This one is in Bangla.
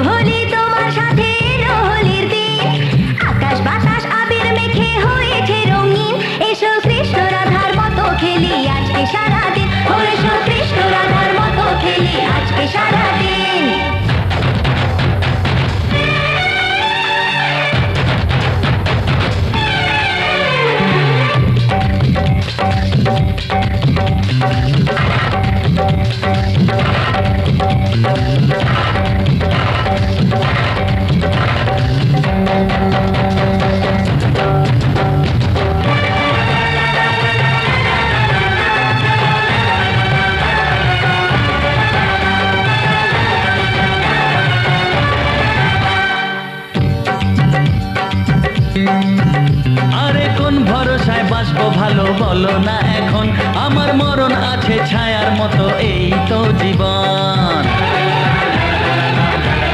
হোলি তোমার সাথে এলো হোলির দিন, আকাশ বাতাস আবির মেখে হয়েছে রঙিন। এসো কৃষ্ণ রাধার মতো খেলি আজকে সারাদিন, এসো কৃষ্ণ রাধার মতো খেলি আজকে সারাদিন। আরে কোন ভরসায় বাঁচবো ভালো বলো না এখন, আমার মরণ আছে ছায়ার মতো এই তো জীবন।